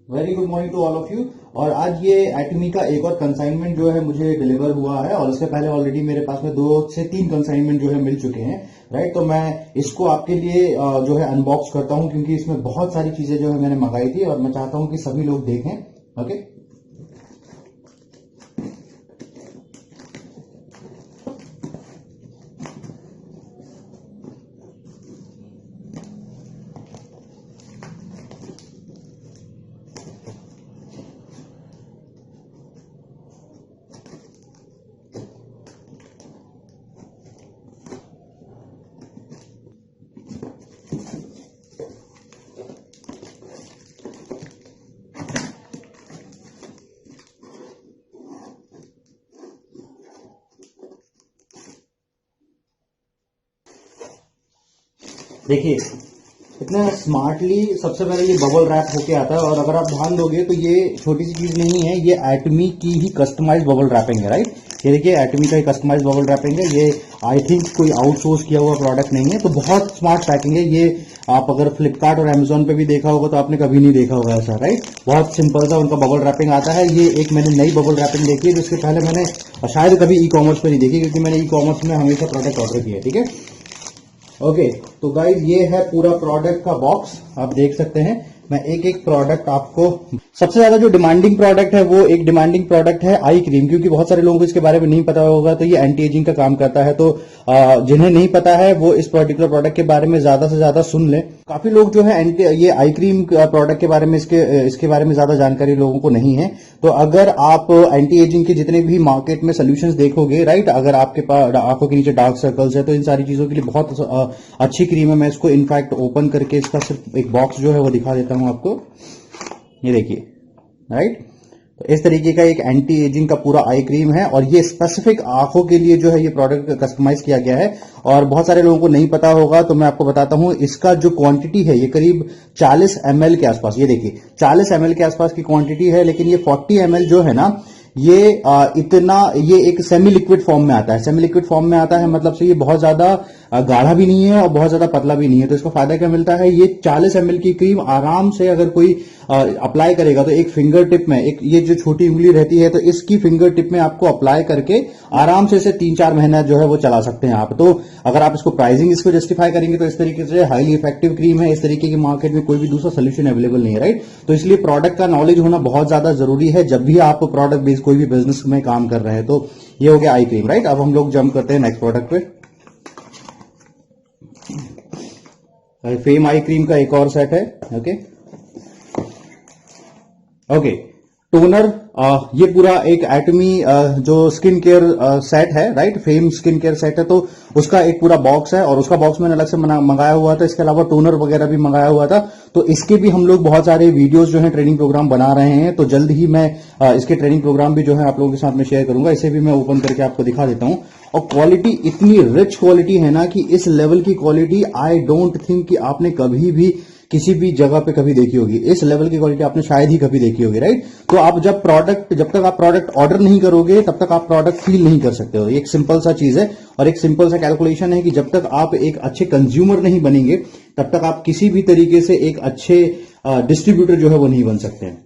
Very good morning to all of you. और आज ये एटमी का एक और कंसाइनमेंट जो है मुझे डिलीवर हुआ है, और इससे पहले ऑलरेडी मेरे पास में 2 से 3 कंसाइनमेंट जो है मिल चुके हैं, राइट। तो मैं इसको आपके लिए जो है अनबॉक्स करता हूं, क्योंकि इसमें बहुत सारी चीजें जो है मैंने मंगाई थी और मैं चाहता हूं कि सभी लोग देखें। ओके, देखिए इतना स्मार्टली सबसे पहले ये बबल रैप होके आता है, और अगर आप ध्यान दोगे तो ये छोटी सी चीज नहीं है, ये एटमी की ही कस्टमाइज बबल रैपिंग है, राइट। ये देखिए एटमी का ही कस्टमाइज बबल रैपिंग है, ये आई थिंक कोई आउटसोर्स किया हुआ प्रोडक्ट नहीं है। तो बहुत स्मार्ट पैकिंग है ये। आप अगर फ्लिपकार्ट और अमेजोन पे भी देखा होगा तो आपने कभी नहीं देखा होगा ऐसा, राइट। बहुत सिंपल सा उनका बबल रैपिंग आता है। ये एक मैंने नई बबल रैपिंग देखी है, जिसके पहले मैंने शायद कभी ई कॉमर्स पे नहीं देखी, क्योंकि मैंने ई कॉमर्स में हमेशा प्रोडक्ट ऑर्डर किया है, ठीक है। ओके, तो गाइज ये है पूरा प्रोडक्ट का बॉक्स, आप देख सकते हैं। मैं एक एक प्रोडक्ट आपको, सबसे ज्यादा जो डिमांडिंग प्रोडक्ट है वो एक डिमांडिंग प्रोडक्ट है आई क्रीम, क्योंकि बहुत सारे लोगों को इसके बारे में नहीं पता होगा। तो ये एंटी एजिंग का काम करता है, तो जिन्हें नहीं पता है वो इस पर्टिकुलर प्रोडक्ट के बारे में ज्यादा से ज्यादा सुन ले। काफी लोग जो है ये आई क्रीम प्रोडक्ट के बारे में इसके बारे में ज्यादा जानकारी लोगों को नहीं है। तो अगर आप एंटी एजिंग के जितने भी मार्केट में सोल्यूशंस देखोगे, राइट, अगर आपके पास आंखों के नीचे डार्क सर्कल्स है तो इन सारी चीजों के लिए बहुत अच्छी क्रीम है। मैं इसको इनफैक्ट ओपन करके इसका सिर्फ एक बॉक्स जो है वो दिखा देता हूं आपको। ये देखिए, राइट। तो इस तरीके का एक एंटी एजिंग का पूरा आई क्रीम है, और ये स्पेसिफिक आंखों के लिए जो है ये प्रोडक्ट कस्टमाइज किया गया है। और बहुत सारे लोगों को नहीं पता होगा, तो मैं आपको बताता हूं। इसका जो क्वांटिटी है ये करीब 40 ml के आसपास, ये देखिए 40 ml के आसपास की क्वांटिटी है। लेकिन ये 40 ml जो है ना, ये ये एक सेमी लिक्विड फॉर्म में आता है। सेमी लिक्विड फॉर्म में आता है मतलब से ये बहुत ज्यादा गाढ़ा भी नहीं है और बहुत ज्यादा पतला भी नहीं है। तो इसका फायदा क्या मिलता है, ये 40 ml की क्रीम आराम से अगर कोई अप्लाई करेगा तो एक फिंगर टिप में, एक ये जो छोटी उंगली रहती है तो इसकी फिंगर टिप में आपको अप्लाई करके आराम से इसे 3-4 महीना जो है वो चला सकते हैं आप। तो अगर आप इसको प्राइसिंग इसको जस्टिफाई करेंगे तो इस तरीके से हाईली इफेक्टिव क्रीम है। इस तरीके की मार्केट में कोई भी दूसरा सोल्यूशन अवेलेबल नहीं है, राइट। तो इसलिए प्रोडक्ट का नॉलेज होना बहुत ज्यादा जरूरी है जब भी आप प्रोडक्ट बेस्ड कोई भी बिजनेस में काम कर रहे हैं। तो ये हो गया आई क्रीम, राइट। अब हम लोग जंप करते हैं नेक्स्ट प्रोडक्ट पे। फेम आई क्रीम का एक और सेट है। ओके, टोनर, ये पूरा एक एटमी जो स्किन केयर सेट है, right, fame skin care set है। तो उसका एक पूरा बॉक्स है, और उसका बॉक्स मैंने अलग से मंगाया हुआ था। इसके अलावा टोनर वगैरह भी मंगाया हुआ था। तो इसके भी हम लोग बहुत सारे वीडियोस जो है ट्रेनिंग प्रोग्राम बना रहे हैं। तो जल्द ही मैं इसके ट्रेनिंग प्रोग्राम भी जो है आप लोगों के साथ में शेयर करूंगा। इसे भी मैं ओपन करके आपको दिखा देता हूं। और क्वालिटी इतनी रिच क्वालिटी है ना, कि इस लेवल की क्वालिटी आई डोंट थिंक कि आपने कभी भी किसी भी जगह पे कभी देखी होगी। इस लेवल की क्वालिटी आपने शायद ही कभी देखी होगी, राइट। तो आप जब तक आप प्रोडक्ट ऑर्डर नहीं करोगे तब तक आप प्रोडक्ट फील नहीं कर सकते हो। एक सिंपल सा चीज है, और एक सिंपल सा कैलकुलेशन है कि जब तक आप एक अच्छे कंज्यूमर नहीं बनेंगे तब तक आप किसी भी तरीके से एक अच्छे डिस्ट्रीब्यूटर जो है वो नहीं बन सकते हैं।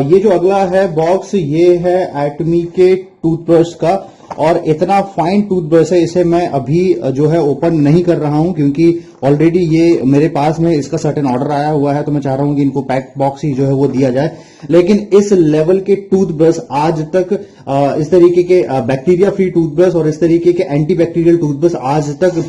ये जो अगला है बॉक्स, ये है एटमी के टूथब्रश का, और इतना फाइन टूथब्रश है, इसे मैं अभी जो है ओपन नहीं कर रहा हूं, क्योंकि ऑलरेडी ये मेरे पास में इसका सर्टेन ऑर्डर आया हुआ है। तो मैं चाह रहा हूं कि इनको पैक बॉक्स ही जो है वो दिया जाए। लेकिन इस लेवल के टूथब्रश आज तक, इस तरीके के बैक्टीरिया फ्री टूथब्रश और इस तरीके के एंटी बैक्टीरियल टूथब्रश आज तक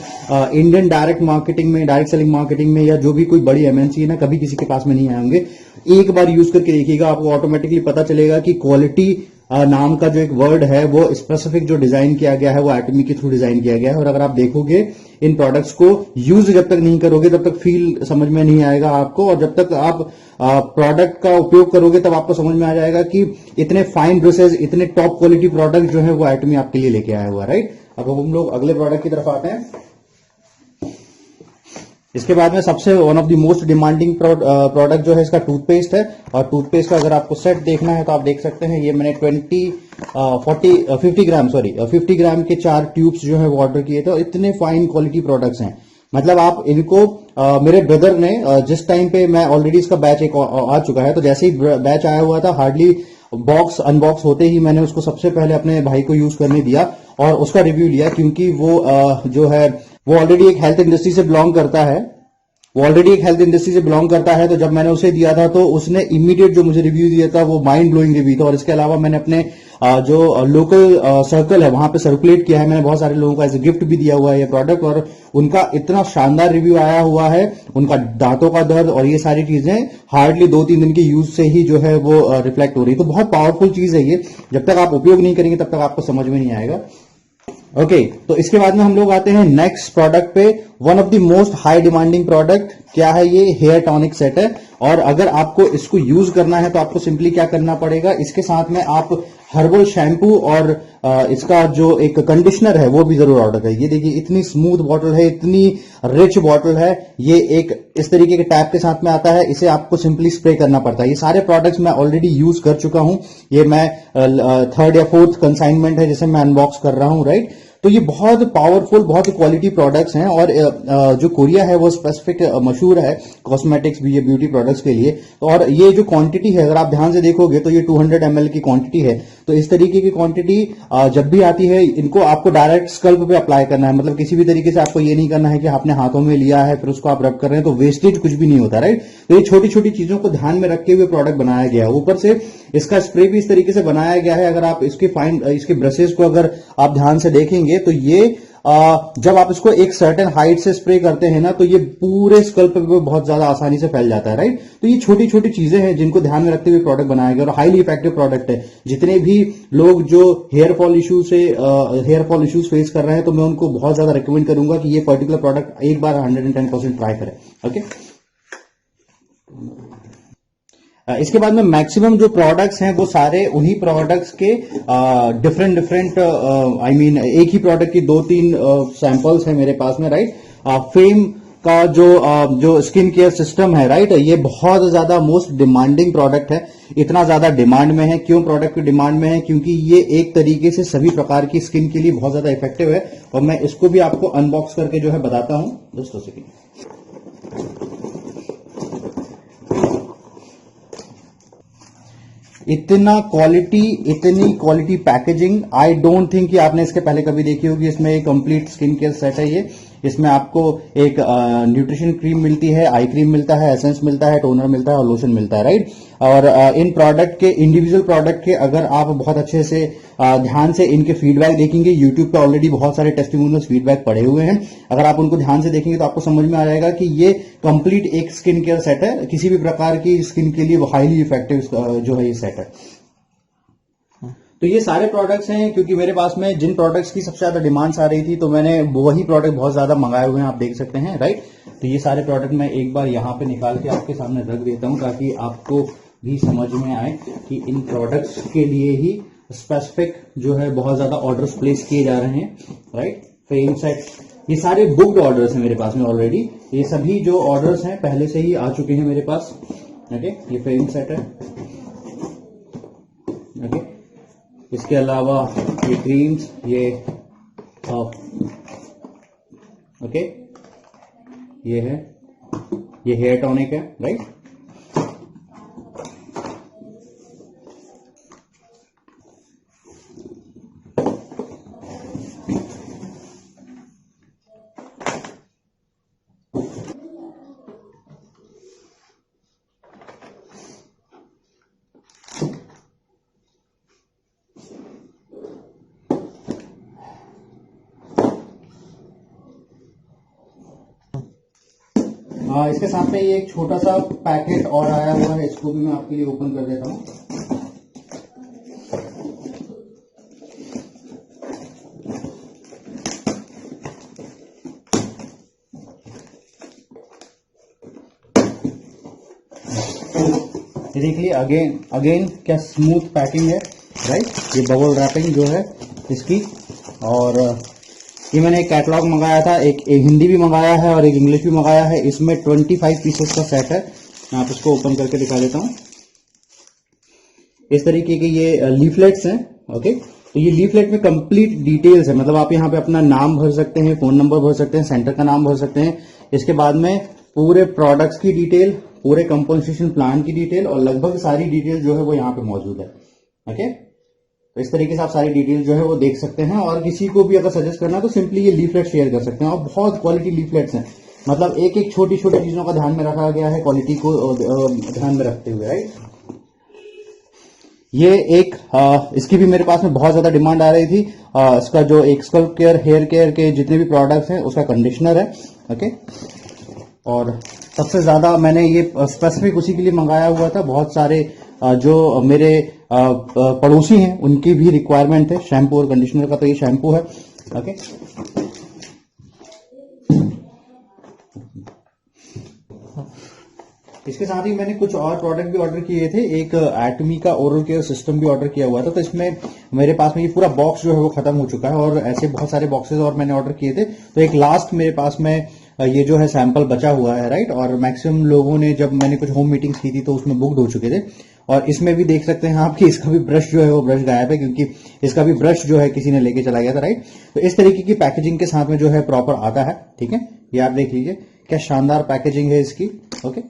इंडियन डायरेक्ट मार्केटिंग में, डायरेक्ट सेलिंग मार्केटिंग में, या जो भी कोई बड़ी एमएनसी है ना, कभी किसी के पास में नहीं आए होंगे। एक बार यूज करके देखिएगा, आपको ऑटोमेटिकली पता चलेगा कि क्वालिटी नाम का जो एक वर्ड है वो स्पेसिफिक जो डिजाइन किया गया है वो एटमी के थ्रू डिजाइन किया गया है। और अगर आप देखोगे इन प्रोडक्ट्स को यूज जब तक नहीं करोगे तब तक फील समझ में नहीं आएगा आपको, और जब तक आप प्रोडक्ट का उपयोग करोगे तब आपको समझ में आ जाएगा कि इतने फाइन ब्रशेज, इतने टॉप क्वालिटी प्रोडक्ट जो है वो एटमी आपके लिए लेके आया हुआ, राइट। अब हम लोग अगले प्रोडक्ट की तरफ आते हैं। इसके बाद में सबसे one of the most demanding product जो है इसका टूथपेस्ट है। और टूथपेस्ट का अगर आपको सेट देखना है तो आप देख सकते हैं, ये मैंने 50 ग्राम के 4 ट्यूब्स जो है वो ऑर्डर किए थे। इतने फाइन क्वालिटी प्रोडक्ट्स हैं। मतलब आप इनको मेरे ब्रदर ने जिस टाइम पे मैं ऑलरेडी इसका बैच एक आ चुका है, तो जैसे ही बैच आया हुआ था हार्डली बॉक्स अनबॉक्स होते ही मैंने उसको सबसे पहले अपने भाई को यूज करने दिया और उसका रिव्यू लिया, क्योंकि वो जो है वो ऑलरेडी एक हेल्थ इंडस्ट्री से बिलोंग करता है। तो जब मैंने उसे दिया था तो उसने इमीडिएट जो मुझे रिव्यू दिया था वो माइंड ब्लोइंग रिव्यू था। और इसके अलावा मैंने अपने जो लोकल सर्कल है वहां पे सर्कुलेट किया है, मैंने बहुत सारे लोगों को एज ए गिफ्ट भी दिया हुआ है ये प्रोडक्ट, और उनका इतना शानदार रिव्यू आया हुआ है। उनका दांतों का दर्द और ये सारी चीजें हार्डली 2-3 दिन के यूज से ही जो है वो रिफ्लेक्ट हो रही है। तो बहुत पावरफुल चीज है ये, जब तक आप उपयोग नहीं करेंगे तब तक आपको समझ में नहीं आएगा। ओके, तो इसके बाद में हम लोग आते हैं नेक्स्ट प्रोडक्ट पे। One of the most high demanding product क्या है, ये हेयर टॉनिक सेट है। और अगर आपको इसको यूज करना है तो आपको सिंपली क्या करना पड़ेगा, इसके साथ में आप हर्बल शैम्पू और इसका जो एक कंडीशनर है वो भी जरूर ऑर्डर करिए। ये देखिए इतनी स्मूथ बॉटल है, इतनी रिच बॉटल है। ये एक इस तरीके के टैप के साथ में आता है, इसे आपको सिंपली स्प्रे करना पड़ता है। ये सारे प्रोडक्ट्स मैं ऑलरेडी यूज कर चुका हूं, ये मैं 3rd या 4th कंसाइनमेंट है जिसे मैं अनबॉक्स कर रहा हूं, राइट। तो ये बहुत पावरफुल, बहुत क्वालिटी प्रोडक्ट्स हैं। और जो कोरिया है वो स्पेसिफिक मशहूर है कॉस्मेटिक्स भी, ये ब्यूटी प्रोडक्ट्स के लिए। और ये जो क्वांटिटी है अगर आप ध्यान से देखोगे तो ये 200 ml की क्वांटिटी है। तो इस तरीके की क्वांटिटी जब भी आती है इनको आपको डायरेक्ट स्कल्प पे अप्लाई करना है। मतलब किसी भी तरीके से आपको ये नहीं करना है कि आपने हाथों में लिया है फिर उसको आप रब कर रहे हैं, तो वेस्टेज कुछ भी नहीं होता, राइट। तो ये छोटी छोटी चीजों को ध्यान में रखते हुए प्रोडक्ट बनाया गया है। ऊपर से इसका स्प्रे भी इस तरीके से बनाया गया है, अगर आप इसके ब्रशेस को अगर आप ध्यान से देखेंगे तो ये जब आप इसको एक सर्टेन हाइट से स्प्रे करते हैं ना तो ये पूरे स्कल्प पे बहुत ज्यादा आसानी से फैल जाता है, राइट। तो ये छोटी छोटी चीजें हैं जिनको ध्यान में रखते हुए प्रोडक्ट बनाया गया और हाईली इफेक्टिव प्रोडक्ट है। जितने भी लोग जो हेयर फॉल इश्यूज फेस कर रहे हैं तो मैं उनको बहुत ज्यादा रिकमेंड करूंगा कि ये पर्टिकुलर प्रोडक्ट एक बार 110% ट्राई करें। ओके, इसके बाद में मैक्सिमम जो प्रोडक्ट्स हैं वो सारे उन्हीं प्रोडक्ट्स के डिफरेंट एक ही प्रोडक्ट की 2-3 सैंपल्स हैं मेरे पास में, राइट। फेम का जो स्किन केयर सिस्टम है, राइट, ये बहुत ज्यादा मोस्ट डिमांडिंग प्रोडक्ट है। इतना ज्यादा डिमांड में है, क्यों प्रोडक्ट की डिमांड में है, क्योंकि ये एक तरीके से सभी प्रकार की स्किन के लिए बहुत ज्यादा इफेक्टिव है। और मैं इसको भी आपको अनबॉक्स करके जो है बताता हूं, जस्ट अ सेकेंड। इतनी quality packaging I don't think कि आपने इसके पहले कभी देखी होगी। इसमें एक कंप्लीट स्किन केयर सेट है ये। इसमें आपको एक न्यूट्रिशन क्रीम मिलती है, आई क्रीम मिलता है, एसेंस मिलता है, टोनर मिलता है और लोशन मिलता है, राइट। और इन प्रोडक्ट के इंडिविजुअल प्रोडक्ट के अगर आप बहुत अच्छे से ध्यान से इनके फीडबैक देखेंगे, यूट्यूब पे ऑलरेडी बहुत सारे टेस्टिमोनियल्स फीडबैक पड़े हुए हैं, अगर आप उनको ध्यान से देखेंगे तो आपको समझ में आ जाएगा कि ये कंप्लीट एक स्किन केयर सेट है। किसी भी प्रकार की स्किन के लिए हाईली इफेक्टिव जो है ये सेट है। तो ये सारे प्रोडक्ट्स हैं, क्योंकि मेरे पास में जिन प्रोडक्ट्स की सबसे ज्यादा डिमांड्स आ रही थी तो मैंने वही प्रोडक्ट बहुत ज्यादा मंगाए हुए हैं, आप देख सकते हैं, राइट। तो ये सारे प्रोडक्ट मैं एक बार यहाँ पे निकाल के आपके सामने रख देता हूँ ताकि आपको भी समझ में आए कि इन प्रोडक्ट्स के लिए ही स्पेसिफिक जो है बहुत ज्यादा ऑर्डर्स प्लेस किए जा रहे हैं, राइट। फेम सेट, ये सारे बुक्ड ऑर्डर्स हैं मेरे पास में ऑलरेडी। ये सभी जो ऑर्डर्स हैं पहले से ही आ चुके हैं मेरे पास। ओके, ये फेम सेट है। ओके, इसके अलावा ये क्रीम्स, ये ओके, ये है, ये हेयर टॉनिक है, राइट। इसके साथ में ये एक छोटा सा पैकेट और आया हुआ है, इसको भी मैं आपके लिए ओपन कर देता हूं। ये देखिए अगेन क्या स्मूथ पैकिंग है, राइट। ये बबल रैपिंग जो है इसकी, और ये मैंने एक कैटलॉग मंगाया था, एक हिंदी भी मंगाया है और एक इंग्लिश भी मंगाया है। इसमें 25 पीसेस का सेट है। मैं आप इसको ओपन करके दिखा देता हूं। इस तरीके के ये लीफलेट्स हैं, ओके। तो ये लीफलेट में कंप्लीट डिटेल्स है, मतलब आप यहाँ पे अपना नाम भर सकते हैं, फोन नंबर भर सकते हैं, सेंटर का नाम भर सकते हैं, इसके बाद में पूरे प्रोडक्ट्स की डिटेल, पूरे कंपोजिशन प्लान की डिटेल और लगभग सारी डिटेल जो है वो यहाँ पे मौजूद है। ओके, तो इस तरीके से आप सारी डिटेल जो है वो देख सकते हैं, और किसी को भी अगर सजेस्ट करना है तो सिंपली ये लीफलेट शेयर कर सकते हैं। और बहुत क्वालिटी लीफलेट्स हैं, मतलब एक एक छोटी छोटी चीजों का ध्यान में रखा गया है, क्वालिटी को ध्यान में रखते हुए, राइट। ये एक इसकी भी मेरे पास में बहुत ज्यादा डिमांड आ रही थी। इसका जो एक स्कल्प केयर, हेयर केयर के जितने भी प्रोडक्ट्स हैं उसका कंडीशनर है। ओके, और सबसे ज्यादा मैंने ये स्पेसिफिक उसी के लिए मंगाया हुआ था। बहुत सारे जो मेरे पड़ोसी हैं उनकी भी रिक्वायरमेंट है शैम्पू और कंडीशनर का, तो ये शैम्पू है। ओके, इसके साथ ही मैंने कुछ और प्रोडक्ट भी ऑर्डर किए थे। एक एटमी का ओरल केयर सिस्टम भी ऑर्डर किया हुआ था, तो इसमें मेरे पास में ये पूरा बॉक्स जो है वो खत्म हो चुका है, और ऐसे बहुत सारे बॉक्सेस और मैंने ऑर्डर किए थे। तो एक लास्ट मेरे पास में ये जो है सैंपल बचा हुआ है, राइट। और मैक्सिमम लोगों ने, जब मैंने कुछ होम मीटिंग्स की थी तो उसमें बुक्ड हो चुके थे। और इसमें भी देख सकते हैं आप कि इसका भी ब्रश जो है वो ब्रश गायब है, क्योंकि इसका भी ब्रश जो है किसी ने लेके चला गया था, राइट। तो इस तरीके की पैकेजिंग के साथ में जो है प्रॉपर आता है, ठीक है। ये आप देख लीजिए क्या शानदार पैकेजिंग है इसकी। ओके,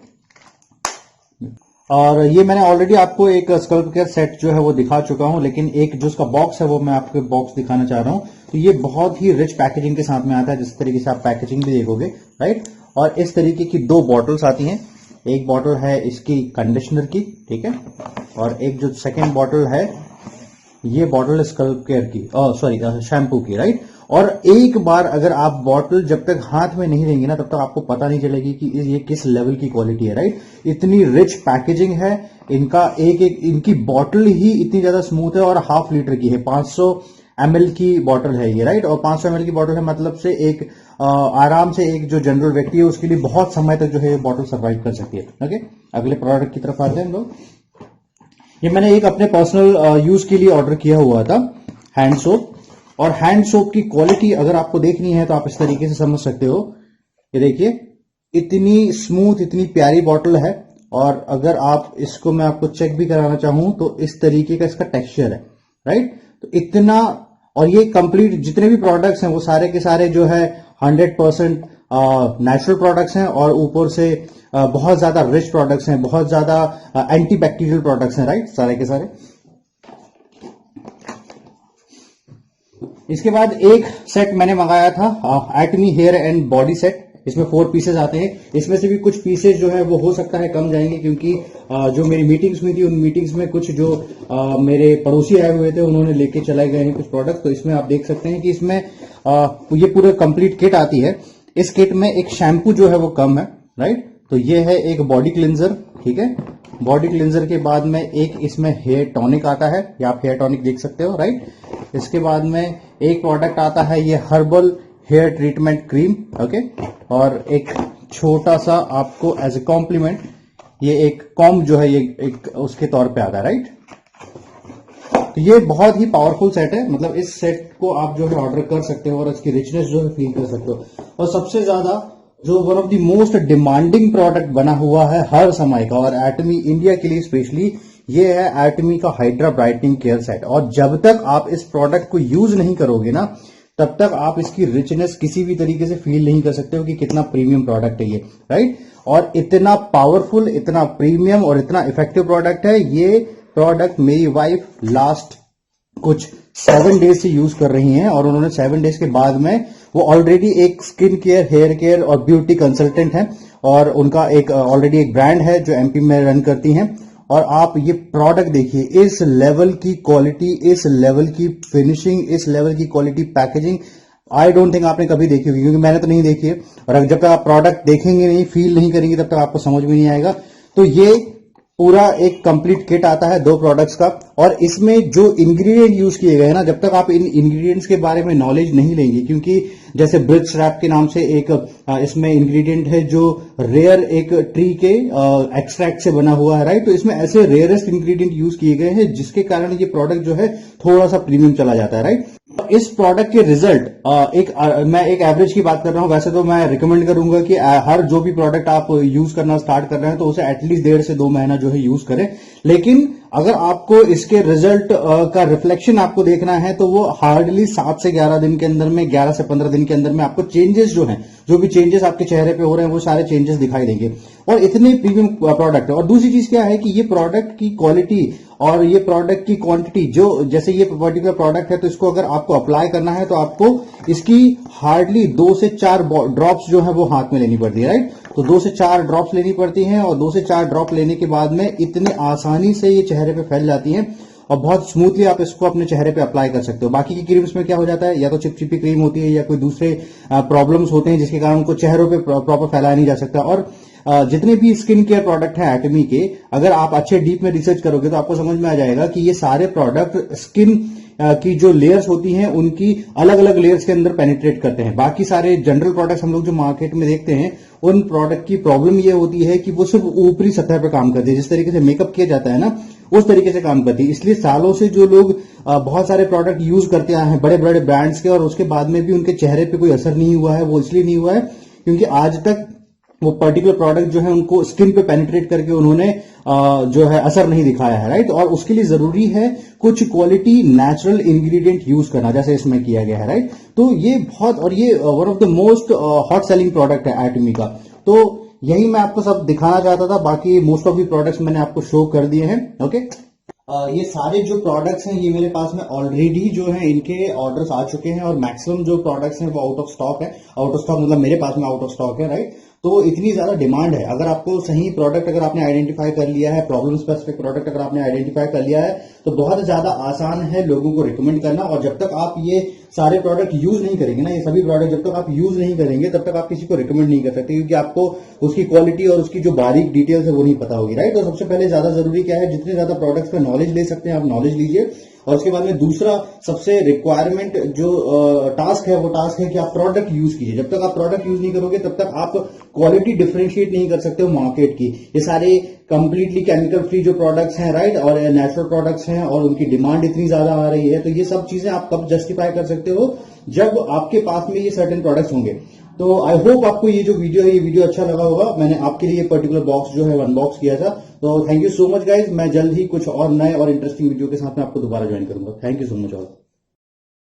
और ये मैंने ऑलरेडी आपको एक स्कल्प केयर सेट जो है वो दिखा चुका हूं, लेकिन एक जो उसका बॉक्स है वो मैं आपको बॉक्स दिखाना चाह रहा हूं। तो ये बहुत ही रिच पैकेजिंग के साथ में आता है, जिस तरीके से आप पैकेजिंग भी देखोगे, राइट। और इस तरीके की 2 बॉटल्स आती हैं। एक बॉटल है इसकी कंडीशनर की, ठीक है, और एक जो सेकेंड बॉटल है ये बॉटल स्कल्प केयर की, सॉरी शैम्पू की, राइट। और एक बार अगर आप बॉटल जब तक हाथ में नहीं लेंगे ना, तब तक आपको पता नहीं चलेगी कि ये किस लेवल की क्वालिटी है, राइट। इतनी रिच पैकेजिंग है इनका, एक एक इनकी बॉटल ही इतनी ज्यादा स्मूथ है, और ½ लीटर की है, 500 ml की बॉटल है ये, राइट। और 500 ml की बॉटल है, मतलब से एक आराम से एक जो जनरल व्यक्ति है उसके लिए बहुत समय तक जो है बॉटल सर्वाइव कर सकती है। ओके, अगले प्रोडक्ट की तरफ आते हैं हम लोग। ये मैंने एक अपने पर्सनल यूज के लिए ऑर्डर किया हुआ था, हैंड सोप। और हैंड सोप की क्वालिटी अगर आपको देखनी है तो आप इस तरीके से समझ सकते हो। ये देखिए इतनी स्मूथ, इतनी प्यारी बॉटल है, और अगर आप इसको, मैं आपको चेक भी कराना चाहूं तो इस तरीके का इसका टेक्सचर है, राइट। तो इतना, और ये कंप्लीट जितने भी प्रोडक्ट्स हैं वो सारे के सारे जो है 100% नेचुरल प्रोडक्ट्स हैं, और ऊपर से बहुत ज्यादा रिच प्रोडक्ट्स हैं, बहुत ज्यादा एंटी बैक्टीरियल प्रोडक्ट्स हैं, राइट, सारे के सारे। इसके बाद एक सेट मैंने मंगाया था एटमी हेयर एंड बॉडी सेट। इसमें 4 पीसेस आते हैं। इसमें से भी कुछ पीसेस जो है वो हो सकता है कम जाएंगे, क्योंकि जो मेरी मीटिंग्स हुई थी उन मीटिंग्स में कुछ जो मेरे पड़ोसी आए हुए थे उन्होंने लेके चले गए हैं कुछ प्रोडक्ट। तो इसमें आप देख सकते हैं कि इसमें ये पूरे कंप्लीट किट आती है। इस किट में एक शैम्पू जो है वो कम है, राइट। तो ये है एक बॉडी क्लिंजर, ठीक है। बॉडी क्लिंजर के बाद में एक इसमें हेयर टॉनिक आता है, ये आप हेयर टॉनिक देख सकते हो, राइट। इसके बाद में एक प्रोडक्ट आता है ये herbal hair treatment cream, okay. और एक छोटा सा आपको एज ए कॉम्प्लीमेंट ये एक कॉम्ब जो है ये एक उसके तौर पे आता है, राइट। तो ये बहुत ही पावरफुल सेट है, मतलब इस सेट को आप जो है ऑर्डर कर सकते हो और इसकी रिचनेस जो है फील कर सकते हो। और सबसे ज्यादा जो one of the most demanding product बना हुआ है हर समय का, और एटमी इंडिया के लिए स्पेशली, ये है एटमी का हाइड्रा ब्राइटनिंग केयर सेट। और जब तक आप इस प्रोडक्ट को यूज नहीं करोगे ना, तब तक आप इसकी रिचनेस किसी भी तरीके से फील नहीं कर सकते हो कि कितना प्रीमियम प्रोडक्ट है ये, राइट। और इतना पावरफुल, इतना प्रीमियम और इतना इफेक्टिव प्रोडक्ट है। ये प्रोडक्ट मेरी वाइफ लास्ट कुछ 7 डेज से यूज कर रही हैं, और उन्होंने 7 डेज के बाद में वो ऑलरेडी एक स्किन केयर, हेयर केयर और ब्यूटी कंसल्टेंट हैं, और उनका एक ऑलरेडी एक ब्रांड है जो एमपी में रन करती हैं। और आप ये प्रोडक्ट देखिए, इस लेवल की क्वालिटी, इस लेवल की फिनिशिंग, इस लेवल की quality packaging I don't think आपने कभी देखी होगी, क्योंकि मैंने तो नहीं देखी है। और जब तक आप प्रोडक्ट देखेंगे नहीं, फील नहीं करेंगे, तब तक आपको समझ में नहीं आएगा। तो ये पूरा एक कंप्लीट किट आता है 2 प्रोडक्ट्स का, और इसमें जो इंग्रेडिएंट यूज किए गए हैं ना, जब तक आप इन इंग्रेडिएंट्स के बारे में नॉलेज नहीं लेंगे, क्योंकि जैसे ब्रिज स्ट्रैप के नाम से एक इसमें इंग्रेडिएंट है जो रेयर एक ट्री के एक्सट्रैक्ट से बना हुआ है, राइट। तो इसमें ऐसे रेयरेस्ट इंग्रेडिएंट यूज किए गए हैं जिसके कारण ये प्रोडक्ट जो है थोड़ा सा प्रीमियम चला जाता है, राइट। इस प्रोडक्ट के रिजल्ट मैं एक एवरेज की बात कर रहा हूं। वैसे तो मैं रिकमेंड करूंगा कि हर जो भी प्रोडक्ट आप यूज करना स्टार्ट कर रहे हैं तो उसे एटलीस्ट 1.5 से 2 महीना जो है यूज करें। लेकिन अगर आपको इसके रिजल्ट का रिफ्लेक्शन आपको देखना है तो वो हार्डली 7 से 11 दिन के अंदर में, 11 से 15 दिन के अंदर में आपको चेंजेस जो हैं, जो भी चेंजेस आपके चेहरे पे हो रहे हैं वो सारे चेंजेस दिखाई देंगे। और इतने प्रीमियम प्रोडक्ट है। और दूसरी चीज क्या है कि ये प्रोडक्ट की क्वालिटी और ये प्रोडक्ट की क्वांटिटी, जो जैसे ये पर्टिकुलर प्रोडक्ट है तो इसको अगर आपको अप्लाई करना है तो आपको इसकी हार्डली 2 से 4 ड्रॉप्स जो है वो हाथ में लेनी पड़ती है, राइट। तो 2 से 4 ड्रॉप्स लेनी पड़ती हैं और 2 से 4 ड्रॉप लेने के बाद में इतने आसानी से ये चेहरे पे फैल जाती हैं और बहुत स्मूथली आप इसको अपने चेहरे पे अप्लाई कर सकते हो। बाकी की क्रीम्स में क्या हो जाता है, या तो चिपचिपी क्रीम होती है या कोई दूसरे प्रॉब्लम्स होते हैं जिसके कारण उनको चेहरों पे प्रॉपर फैलाया नहीं जा सकता। और जितने भी स्किन केयर प्रोडक्ट हैं एटमी के, अगर आप अच्छे डीप में रिसर्च करोगे तो आपको समझ में आ जाएगा कि ये सारे प्रोडक्ट स्किन की जो लेयर्स होती हैं उनकी अलग अलग लेयर्स के अंदर पेनिट्रेट करते हैं। बाकी सारे जनरल प्रोडक्ट्स हम लोग जो मार्केट में देखते हैं उन प्रोडक्ट की प्रॉब्लम ये होती है कि वो सिर्फ ऊपरी सतह पर काम करती है, जिस तरीके से मेकअप किया जाता है ना उस तरीके से काम करती है। इसलिए सालों से जो लोग बहुत सारे प्रोडक्ट यूज करते आए हैं बड़े बड़े ब्रांड्स के, और उसके बाद में भी उनके चेहरे पे कोई असर नहीं हुआ है, वो इसलिए नहीं हुआ है क्योंकि आज तक वो पर्टिकुलर प्रोडक्ट जो है उनको स्किन पे पेनिट्रेट करके उन्होंने जो है असर नहीं दिखाया है, राइट। और उसके लिए जरूरी है कुछ क्वालिटी नेचुरल इंग्रेडिएंट यूज करना, जैसे इसमें किया गया है, राइट। तो ये बहुत, और ये one of the most hot selling product है एटमी का। तो यही मैं आपको सब दिखाना चाहता था। बाकी मोस्ट ऑफ द प्रोडक्ट्स मैंने आपको शो कर दिए हैं, ओके। ये सारे जो प्रोडक्ट्स हैं ये मेरे पास में ऑलरेडी जो है इनके ऑर्डर्स आ चुके हैं और मैक्सिमम जो प्रोडक्ट्स हैं वो आउट ऑफ स्टॉक है। आउट ऑफ स्टॉक मतलब मेरे पास में आउट ऑफ स्टॉक है, राइट। तो इतनी ज्यादा डिमांड है। अगर आपको सही प्रोडक्ट अगर आपने आइडेंटिफाई कर लिया है, प्रॉब्लम स्पेसिफिक प्रोडक्ट अगर आपने आइडेंटिफाई कर लिया है तो बहुत ज्यादा आसान है लोगों को रिकमेंड करना। और जब तक आप ये सारे प्रोडक्ट यूज नहीं करेंगे ना, ये सभी प्रोडक्ट जब तक आप यूज नहीं करेंगे तब तक आप किसी को रिकमेंड नहीं कर सकते, क्योंकि आपको उसकी क्वालिटी और उसकी जो बारीक डिटेल्स है वो नहीं पता होगी, राइट। तो सबसे पहले ज्यादा जरूरी क्या है, जितने ज्यादा प्रोडक्ट्स पे नॉलेज ले सकते हैं आप नॉलेज लीजिए। और उसके बाद में दूसरा सबसे रिक्वायरमेंट जो टास्क है वो टास्क है कि आप प्रोडक्ट यूज कीजिए। जब तक आप प्रोडक्ट यूज नहीं करोगे तब तक आप क्वालिटी डिफरेंशिएट नहीं कर सकते हो मार्केट की। ये सारे कंप्लीटली केमिकल फ्री जो प्रोडक्ट्स हैं, राइट, और नेचुरल प्रोडक्ट्स हैं और उनकी डिमांड इतनी ज्यादा आ रही है, तो ये सब चीजें आप कब जस्टिफाई कर सकते हो, जब आपके पास में ये सर्टेन प्रोडक्ट्स होंगे। तो आई होप आपको ये जो वीडियो है ये वीडियो अच्छा लगा होगा। मैंने आपके लिए पर्टिकुलर बॉक्स जो है अनबॉक्स किया था। तो thank you so much guys. मैं जल्द ही कुछ और नए और इंटरेस्टिंग वीडियो के साथ में आपको दोबारा ज्वाइन करूंगा। Thank you so much all.